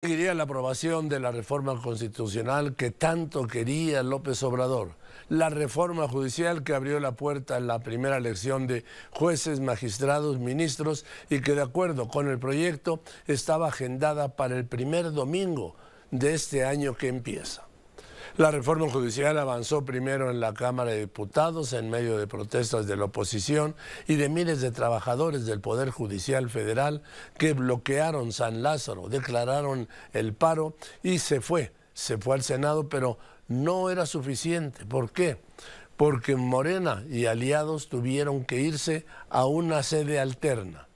seguiría la aprobación de la reforma constitucional que tanto quería López Obrador. La reforma judicial que abrió la puerta a la primera elección de jueces, magistrados, ministros y que de acuerdo con el proyecto estaba agendada para el primer domingo de este año que empieza. La reforma judicial avanzó primero en la Cámara de Diputados en medio de protestas de la oposición y de miles de trabajadores del Poder Judicial Federal que bloquearon San Lázaro, declararon el paro y se fue al Senado, pero no era suficiente. ¿Por qué? Porque Morena y aliados tuvieron que irse a una sede alterna.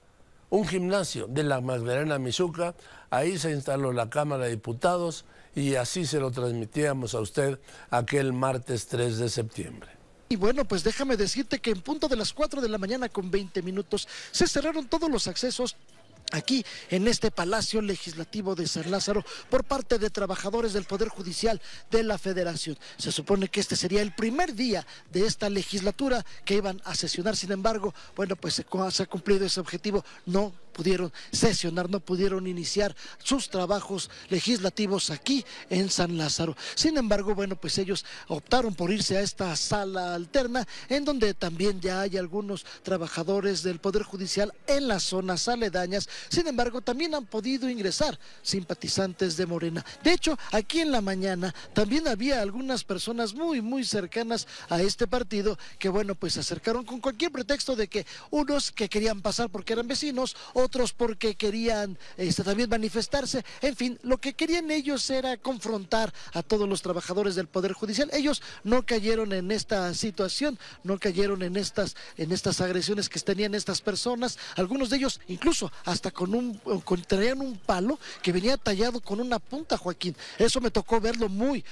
Un gimnasio de la Magdalena Mixhuca, ahí se instaló la Cámara de Diputados y así se lo transmitíamos a usted aquel martes 3 de septiembre. Y bueno, pues déjame decirte que en punto de las 4 de la mañana con 20 minutos se cerraron todos los accesos aquí en este Palacio Legislativo de San Lázaro por parte de trabajadores del Poder Judicial de la Federación. Se supone que este sería el primer día de esta legislatura que iban a sesionar. Sin embargo, bueno, pues se ha cumplido ese objetivo. No pudieron sesionar, no pudieron iniciar sus trabajos legislativos aquí en San Lázaro. Sin embargo, bueno, pues ellos optaron por irse a esta sala alterna en donde también ya hay algunos trabajadores del Poder Judicial en las zonas aledañas. Sin embargo, también han podido ingresar simpatizantes de Morena. De hecho, aquí en la mañana también había algunas personas muy cercanas a este partido que, bueno, pues se acercaron con cualquier pretexto de que unos que querían pasar porque eran vecinos, otros porque querían también manifestarse. En fin, lo que querían ellos era confrontar a todos los trabajadores del Poder Judicial. Ellos no cayeron en esta situación, no cayeron en estas agresiones que tenían estas personas. Algunos de ellos incluso hasta traían un palo que venía tallado con una punta, Joaquín. Eso me tocó verlo muy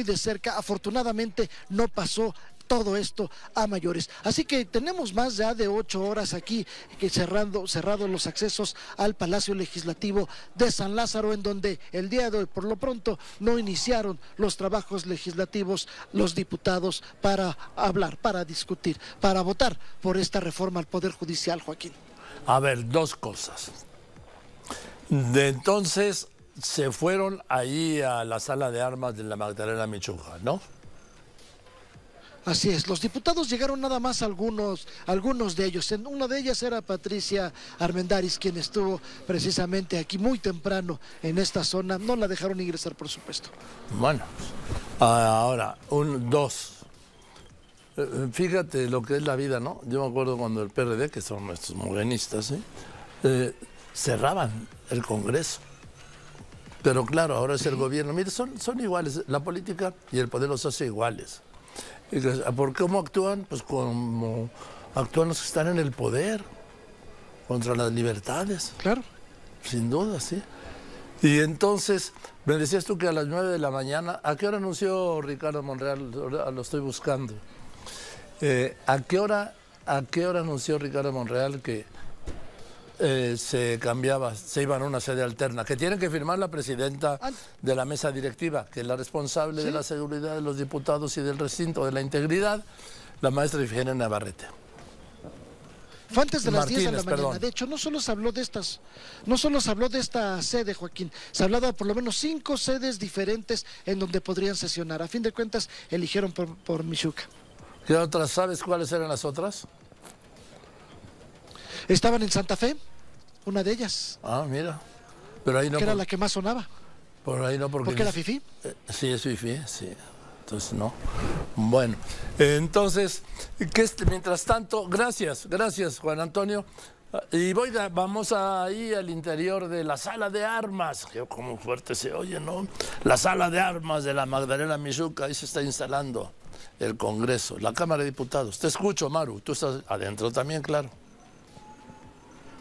de cerca. Afortunadamente no pasó todo esto a mayores. Así que tenemos más ya de 8 horas aquí cerrados los accesos al Palacio Legislativo de San Lázaro, en donde el día de hoy, por lo pronto, no iniciaron los trabajos legislativos los diputados para hablar, para discutir, para votar por esta reforma al Poder Judicial, Joaquín. A ver, dos cosas. De entonces se fueron ahí a la sala de armas de la Magdalena Mixhuca, ¿no? Así es, los diputados llegaron nada más algunos de ellos. Una de ellas era Patricia Armendáriz, quien estuvo precisamente aquí muy temprano en esta zona. No la dejaron ingresar, por supuesto. Bueno, ahora, dos. Fíjate lo que es la vida, ¿no? Yo me acuerdo cuando el PRD, que son nuestros morenistas, cerraban el Congreso. Pero claro, ahora es el gobierno. Mire, son iguales. La política y el poder los hace iguales. ¿Por cómo actúan? Pues como actúan los que están en el poder, contra las libertades. Claro. Sin duda, sí. Y entonces, me decías tú que a las 9 de la mañana, ¿a qué hora anunció Ricardo Monreal? Lo estoy buscando. ¿A qué hora anunció Ricardo Monreal que se iban a una sede alterna? Que tienen que firmar la presidenta de la mesa directiva, que es la responsable de la seguridad de los diputados y del recinto de la integridad, la maestra Ifigenia Navarrete. Fue antes de las 10 de la mañana. Perdón. De hecho, no solo se habló de esta sede, Joaquín. Se ha hablado de por lo menos 5 sedes diferentes en donde podrían sesionar. A fin de cuentas, eligieron por Mixhuca. ¿Qué otras? ¿Sabes cuáles eran las otras? Estaban en Santa Fe, una de ellas. Ah, mira. Pero ahí no. Que era la que más sonaba. Por ahí no, porque... ¿Por qué era fifí? Sí, es fifí, sí. Entonces no. Bueno, entonces, mientras tanto, gracias Juan Antonio. Y vamos ahí al interior de la sala de armas, que como fuerte se oye, ¿no? La sala de armas de la Magdalena Mixhuca, ahí se está instalando el Congreso, la Cámara de Diputados. Te escucho, Maru, tú estás adentro también, claro.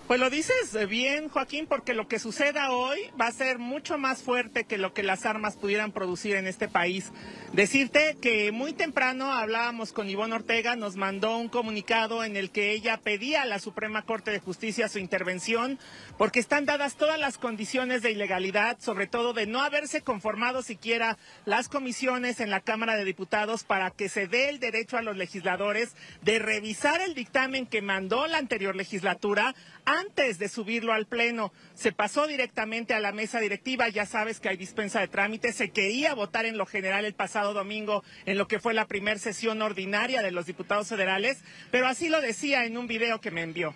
Pues lo dices bien, Joaquín, porque lo que suceda hoy va a ser mucho más fuerte que lo que las armas pudieran producir en este país. Decirte que muy temprano hablábamos con Ivonne Ortega, nos mandó un comunicado en el que ella pedía a la Suprema Corte de Justicia su intervención, porque están dadas todas las condiciones de ilegalidad, sobre todo de no haberse conformado siquiera las comisiones en la Cámara de Diputados para que se dé el derecho a los legisladores de revisar el dictamen que mandó la anterior legislatura antes de subirlo al Pleno. Se pasó directamente a la mesa directiva, ya sabes que hay dispensa de trámite, se quería votar en lo general el pasado domingo en lo que fue la primera sesión ordinaria de los diputados federales, pero así lo decía en un video que me envió.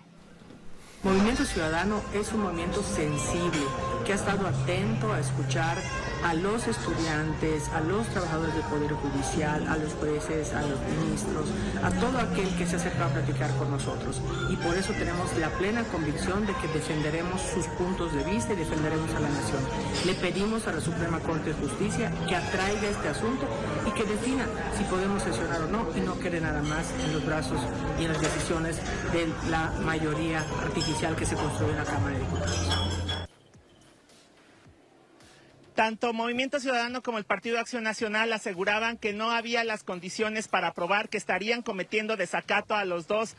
Movimiento Ciudadano es un movimiento sensible, que ha estado atento a escuchar a los estudiantes, a los trabajadores del Poder Judicial, a los jueces, a los ministros, a todo aquel que se acerca a platicar con nosotros. Y por eso tenemos la plena convicción de que defenderemos sus puntos de vista y defenderemos a la nación. Le pedimos a la Suprema Corte de Justicia que atraiga este asunto y que defina si podemos sesionar o no, y no quede nada más en los brazos y en las decisiones de la mayoría artificial que se construye en la Cámara de Diputados. Tanto Movimiento Ciudadano como el Partido de Acción Nacional aseguraban que no había las condiciones para aprobar, que estarían cometiendo desacato a los dos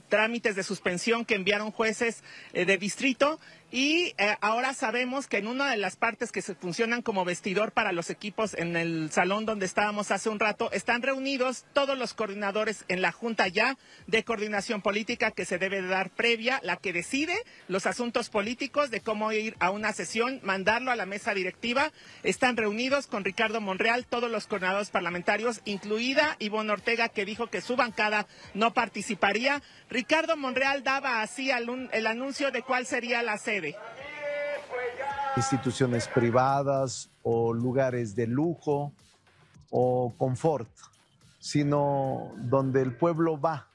trámites de suspensión que enviaron jueces de distrito. Y ahora sabemos que en una de las partes que se funcionan como vestidor para los equipos en el salón donde estábamos hace un rato, están reunidos todos los coordinadores en la Junta ya de Coordinación Política que se debe de dar previa, la que decide los asuntos políticos de cómo ir a una sesión, mandarlo a la mesa directiva. Están reunidos con Ricardo Monreal, todos los coordinadores parlamentarios, incluida Ivonne Ortega, que dijo que su bancada no participaría. Ricardo Monreal daba así el anuncio de cuál sería la sede. Instituciones privadas o lugares de lujo o confort, sino donde el pueblo va.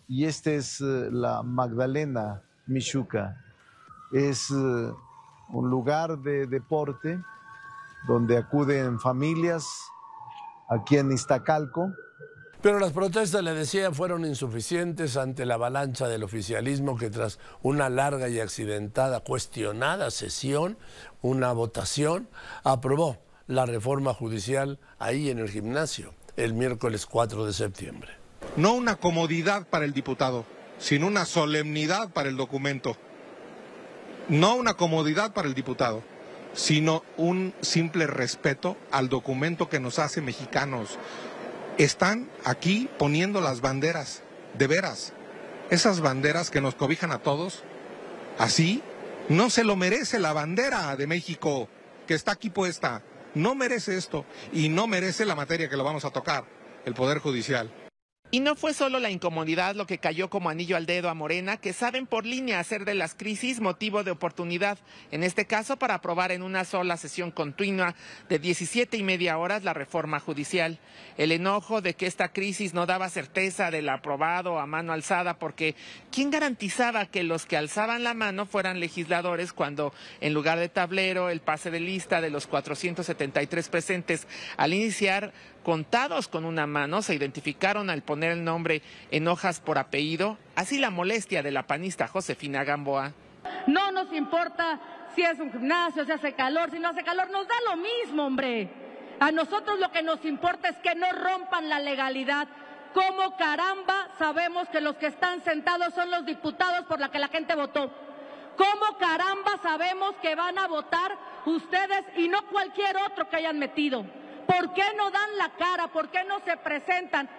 Y esta es la Magdalena Mixhuca. Es un lugar de deporte donde acuden familias aquí en Iztacalco. Pero las protestas, le decía, fueron insuficientes ante la avalancha del oficialismo que tras una larga y accidentada, cuestionada sesión, una votación, aprobó la reforma judicial ahí en el gimnasio el miércoles 4 de septiembre. No una comodidad para el diputado, sino una solemnidad para el documento. No una comodidad para el diputado, sino un simple respeto al documento que nos hace mexicanos. Están aquí poniendo las banderas, de veras, esas banderas que nos cobijan a todos. Así no se lo merece la bandera de México que está aquí puesta. No merece esto y no merece la materia que lo vamos a tocar, el Poder Judicial. Y no fue solo la incomodidad lo que cayó como anillo al dedo a Morena, que saben por línea hacer de las crisis motivo de oportunidad, en este caso para aprobar en una sola sesión continua de 17:30 horas la reforma judicial. El enojo de que esta crisis no daba certeza del aprobado a mano alzada, porque ¿quién garantizaba que los que alzaban la mano fueran legisladores cuando en lugar de tablero el pase de lista de los 473 presentes al iniciar, contados con una mano, se identificaron al poner el nombre en hojas por apellido? Así la molestia de la panista Josefina Gamboa. No nos importa si es un gimnasio, si hace calor, si no hace calor, nos da lo mismo, hombre. A nosotros lo que nos importa es que no rompan la legalidad. ¿Cómo caramba sabemos que los que están sentados son los diputados por la que la gente votó? ¿Cómo caramba sabemos que van a votar ustedes y no cualquier otro que hayan metido? ¿Por qué no dan la cara? ¿Por qué no se presentan?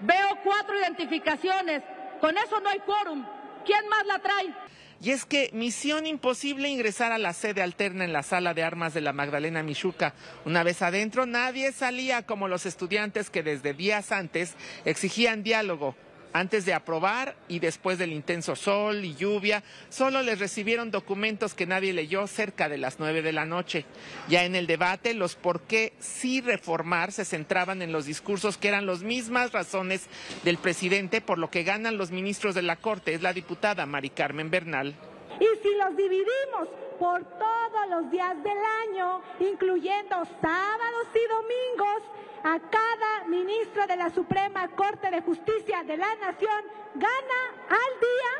Veo 4 identificaciones. Con eso no hay quórum. ¿Quién más la trae? Y es que misión imposible ingresar a la sede alterna en la sala de armas de la Magdalena Mixhuca. Una vez adentro, nadie salía como los estudiantes que desde días antes exigían diálogo. Antes de aprobar y después del intenso sol y lluvia, solo les recibieron documentos que nadie leyó cerca de las 9 de la noche. Ya en el debate, los por qué sí reformar se centraban en los discursos que eran las mismas razones del presidente, por lo que ganan los ministros de la Corte, es la diputada Mari Carmen Bernal. Y si los dividimos por todos los días del año, incluyendo sábados y domingos, a cada ministro de la Suprema Corte de Justicia de la Nación gana al día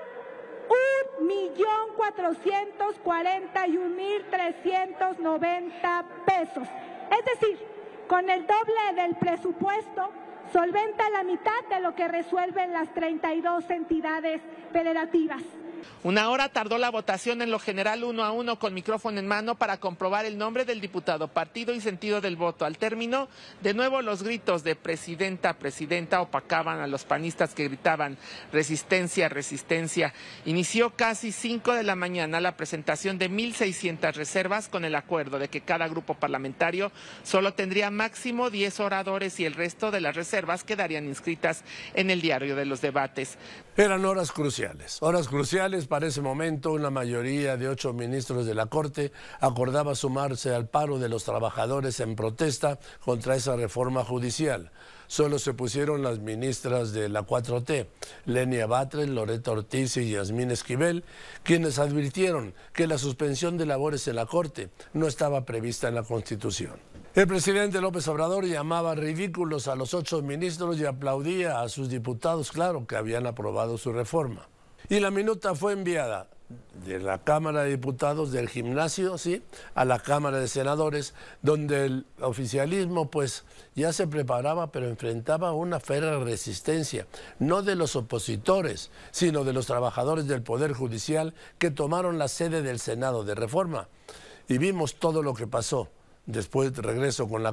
1.441.390 pesos. Es decir, con el doble del presupuesto, solventa la mitad de lo que resuelven las 32 entidades federativas. Una hora tardó la votación en lo general 1-1 con micrófono en mano para comprobar el nombre del diputado, partido y sentido del voto. Al término, de nuevo los gritos de presidenta, presidenta opacaban a los panistas que gritaban resistencia, resistencia. Inició casi 5 de la mañana la presentación de 1.600 reservas con el acuerdo de que cada grupo parlamentario solo tendría máximo 10 oradores y el resto de las reservas quedarían inscritas en el diario de los debates. Eran horas cruciales para ese momento. Una mayoría de 8 ministros de la Corte acordaba sumarse al paro de los trabajadores en protesta contra esa reforma judicial. Solo se pusieron las ministras de la 4T, Lenia Batres, Loretta Ortiz y Yasmín Esquivel, quienes advirtieron que la suspensión de labores en la Corte no estaba prevista en la Constitución. El presidente López Obrador llamaba ridículos a los 8 ministros y aplaudía a sus diputados, claro, que habían aprobado su reforma. Y la minuta fue enviada de la Cámara de Diputados, del gimnasio, ¿sí?, a la Cámara de Senadores, donde el oficialismo pues ya se preparaba, pero enfrentaba una férrea resistencia, no de los opositores, sino de los trabajadores del Poder Judicial que tomaron la sede del Senado de Reforma. Y vimos todo lo que pasó. Después regreso con la